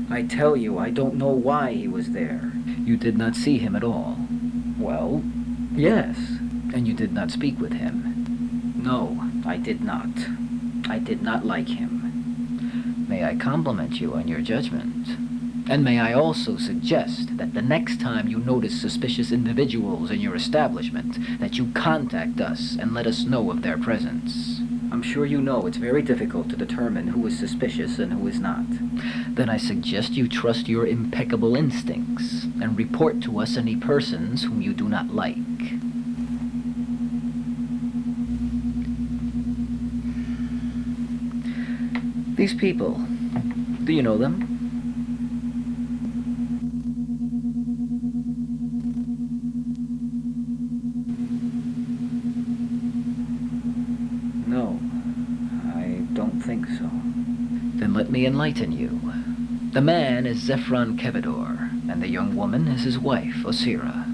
I tell you, I don't know why he was there. You did not see him at all. Well, Yes, and you did not speak with him. no, I did not. I did not like him. May I compliment you on your judgment? And may I also suggest that the next time you notice suspicious individuals in your establishment, that you contact us and let us know of their presence. I'm sure you know it's very difficult to determine who is suspicious and who is not. Then I suggest you trust your impeccable instincts and report to us any persons whom you do not like. These people, do you know them? No, I don't think so. Then let me enlighten you. The man is Zephron Kevidor, and the young woman is his wife, Osira.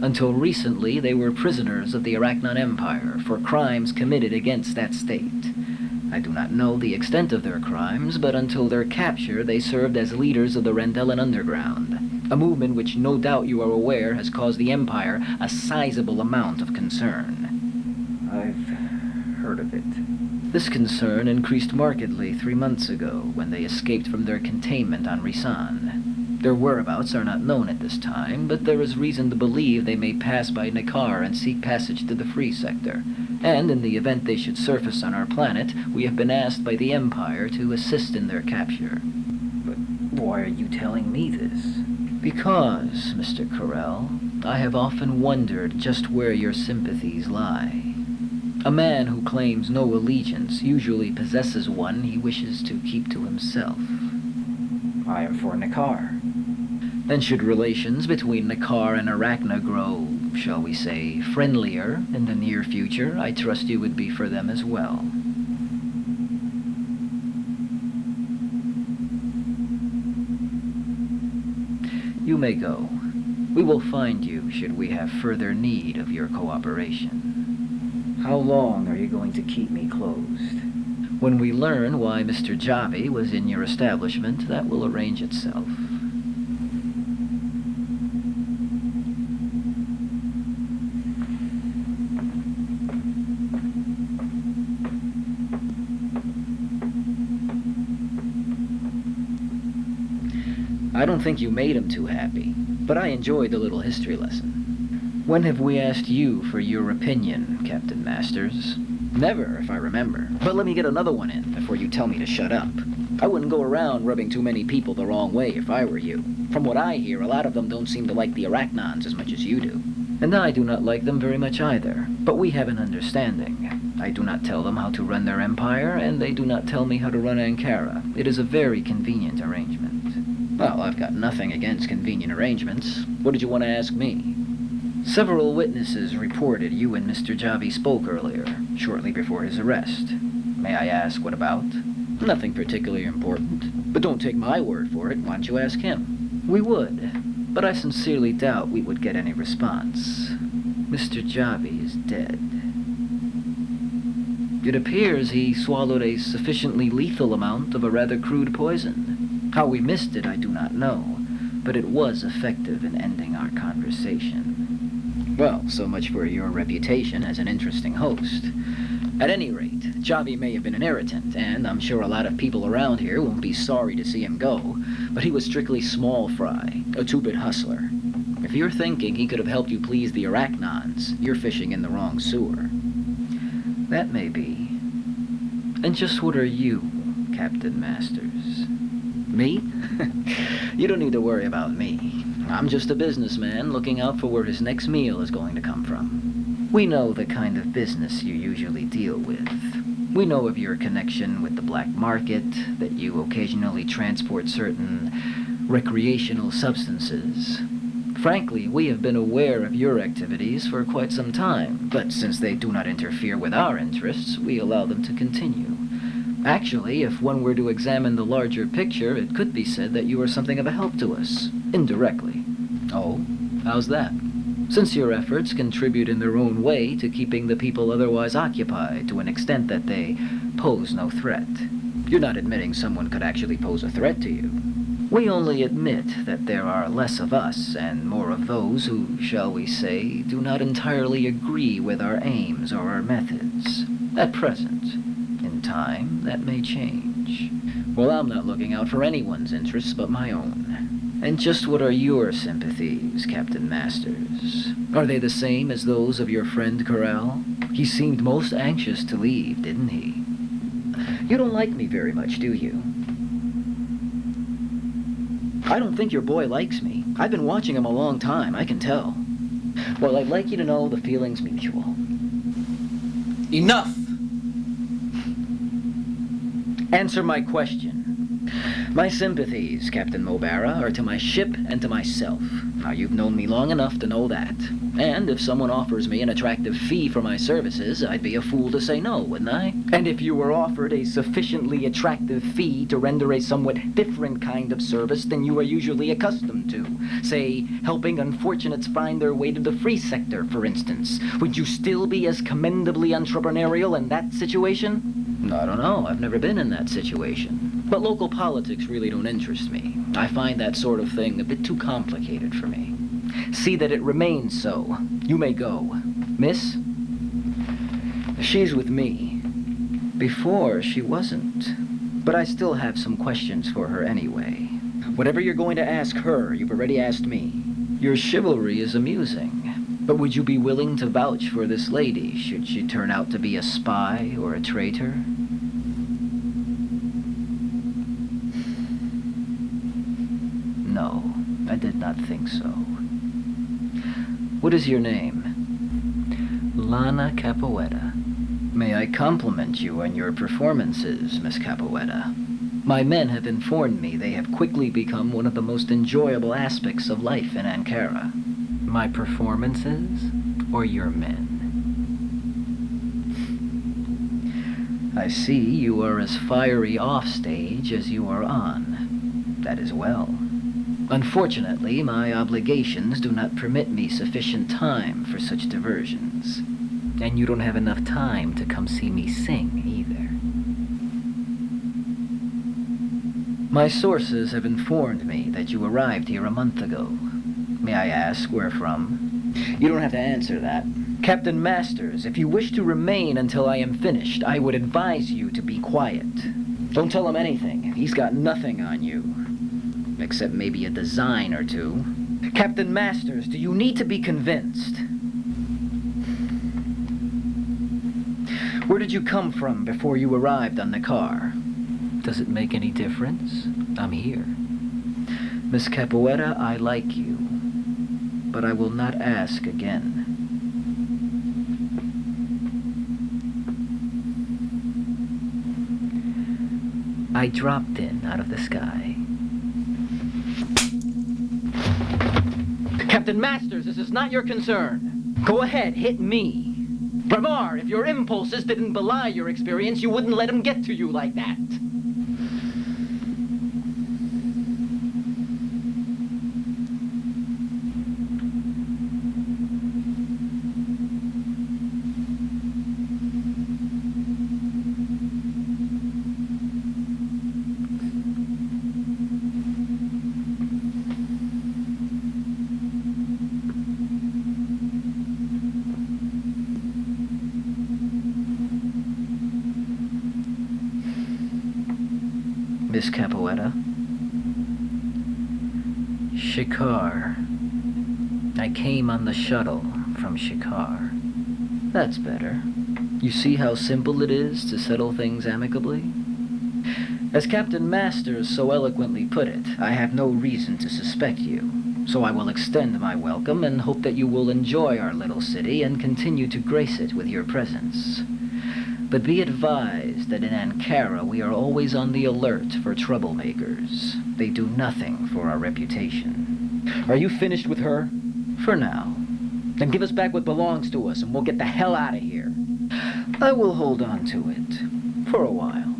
Until recently, they were prisoners of the Arachnon Empire for crimes committed against that state. I do not know the extent of their crimes, but until their capture, they served as leaders of the Randellan Underground, a movement which no doubt you are aware has caused the Empire a sizable amount of concern. I've heard of it. This concern increased markedly 3 months ago when they escaped from their containment on Risan. Their whereabouts are not known at this time, but there is reason to believe they may pass by Nakar and seek passage to the Free Sector. And in the event they should surface on our planet, we have been asked by the Empire to assist in their capture. But why are you telling me this? Because, Mr. Karel, I have often wondered just where your sympathies lie. A man who claims no allegiance usually possesses one he wishes to keep to himself. I am for Nakar. And should relations between Nakar and Arachna grow, shall we say, friendlier in the near future, I trust you would be for them as well. You may go. We will find you should we have further need of your cooperation. How long are you going to keep me closed? When we learn why Mr. Javi was in your establishment, that will arrange itself. I don't think you made him too happy, but I enjoyed the little history lesson. When have we asked you for your opinion, Captain Masters? Never, if I remember. But let me get another one in before you tell me to shut up. I wouldn't go around rubbing too many people the wrong way if I were you. From what I hear, a lot of them don't seem to like the Arachnons as much as you do. And I do not like them very much either, but we have an understanding. I do not tell them how to run their empire, and they do not tell me how to run Ankara. It is a very convenient arrangement. Well, I've got nothing against convenient arrangements. What did you want to ask me? Several witnesses reported you and Mr. Javi spoke earlier, shortly before his arrest. May I ask what about? Nothing particularly important, but don't take my word for it. Why don't you ask him? We would, but I sincerely doubt we would get any response. Mr. Javi is dead. It appears he swallowed a sufficiently lethal amount of a rather crude poison. How we missed it, I do not know, but it was effective in ending our conversation. Well, so much for your reputation as an interesting host. At any rate, Javi may have been an irritant, and I'm sure a lot of people around here won't be sorry to see him go, but he was strictly small fry, a two-bit hustler. If you're thinking he could have helped you please the Arachnons, you're fishing in the wrong sewer. That may be. And just what are you, Captain Masters? Me? You don't need to worry about me. I'm just a businessman looking out for where his next meal is going to come from. We know the kind of business you usually deal with. We know of your connection with the black market, that you occasionally transport certain recreational substances. Frankly, we have been aware of your activities for quite some time, but since they do not interfere with our interests, we allow them to continue. Actually, if one were to examine the larger picture, it could be said that you are something of a help to us, indirectly. Oh, how's that? Since your efforts contribute in their own way to keeping the people otherwise occupied to an extent that they pose no threat. You're not admitting someone could actually pose a threat to you. We only admit that there are less of us and more of those who, shall we say, do not entirely agree with our aims or our methods. At present. In time, that may change. Well, I'm not looking out for anyone's interests but my own. And just what are your sympathies, Captain Masters? Are they the same as those of your friend Karel? He seemed most anxious to leave, didn't he? You don't like me very much, do you? I don't think your boy likes me. I've been watching him a long time, I can tell. Well, I'd like you to know the feeling's mutual. Enough! Answer my question. My sympathies, Captain Mobara, are to my ship and to myself. Now, you've known me long enough to know that. And if someone offers me an attractive fee for my services, I'd be a fool to say no, wouldn't I? And if you were offered a sufficiently attractive fee to render a somewhat different kind of service than you are usually accustomed to, say, helping unfortunates find their way to the free sector, for instance, would you still be as commendably entrepreneurial in that situation? I don't know. I've never been in that situation. But local politics really don't interest me. I find that sort of thing a bit too complicated for me. See that it remains so. You may go. Miss? She's with me. Before, she wasn't. But I still have some questions for her anyway. Whatever you're going to ask her, you've already asked me. Your chivalry is amusing. But would you be willing to vouch for this lady, should she turn out to be a spy or a traitor? No, I did not think so. What is your name? Lana Kapoetta. May I compliment you on your performances, Miss Kapoetta? My men have informed me they have quickly become one of the most enjoyable aspects of life in Ankara. My performances, or your men? I see you are as fiery off-stage as you are on. That is well. Unfortunately, my obligations do not permit me sufficient time for such diversions. And you don't have enough time to come see me sing, either. My sources have informed me that you arrived here a month ago. May I ask where from? You don't have to answer that. Captain Masters, if you wish to remain until I am finished, I would advise you to be quiet. Don't tell him anything. He's got nothing on you. Except maybe a design or two. Captain Masters, do you need to be convinced? Where did you come from before you arrived on the car? Does it make any difference? I'm here. Miss Kapoetta, I like you. But I will not ask again. I dropped in out of the sky. Captain Masters, this is not your concern. Go ahead, hit me. Remar, if your impulses didn't belie your experience, you wouldn't let him get to you like that. Miss Kapoetta? Shikar. I came on the shuttle from Shikar. That's better. You see how simple it is to settle things amicably? As Captain Masters so eloquently put it, I have no reason to suspect you, so I will extend my welcome and hope that you will enjoy our little city and continue to grace it with your presence. But be advised that in Ankara we are always on the alert for troublemakers. They do nothing for our reputation. Are you finished with her? For now. Then give us back what belongs to us and we'll get the hell out of here. I will hold on to it. For a while.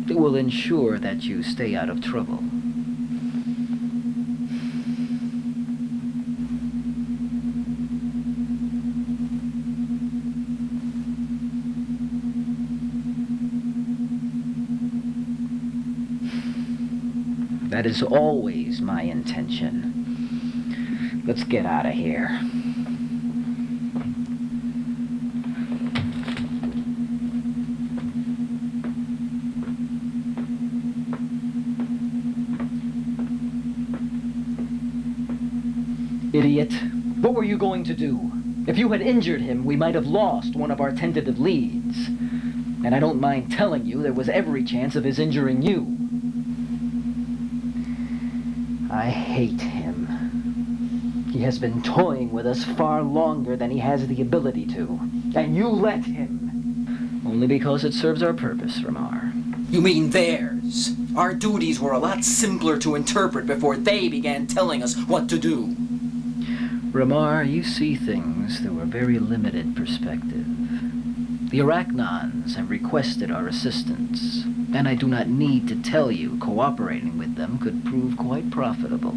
It will ensure that you stay out of trouble. That That is always my intention. Let's get out of here. Idiot. What were you going to do? If you had injured him, we might have lost one of our tentative leads. And I don't mind telling you there was every chance of his injuring you. I hate him. He has been toying with us far longer than he has the ability to. And you let him. Only because it serves our purpose, Remar. You mean theirs? Our duties were a lot simpler to interpret before they began telling us what to do. Remar, you see things through a very limited perspective. The Arachnons have requested our assistance, and I do not need to tell you cooperating with them could prove quite profitable.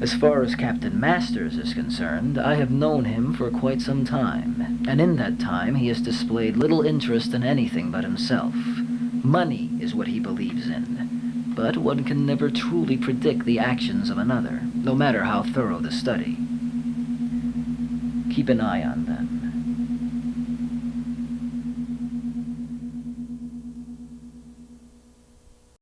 As far as Captain Masters is concerned, I have known him for quite some time, and in that time he has displayed little interest in anything but himself. Money is what he believes in. But one can never truly predict the actions of another, no matter how thorough the study. Keep an eye on them.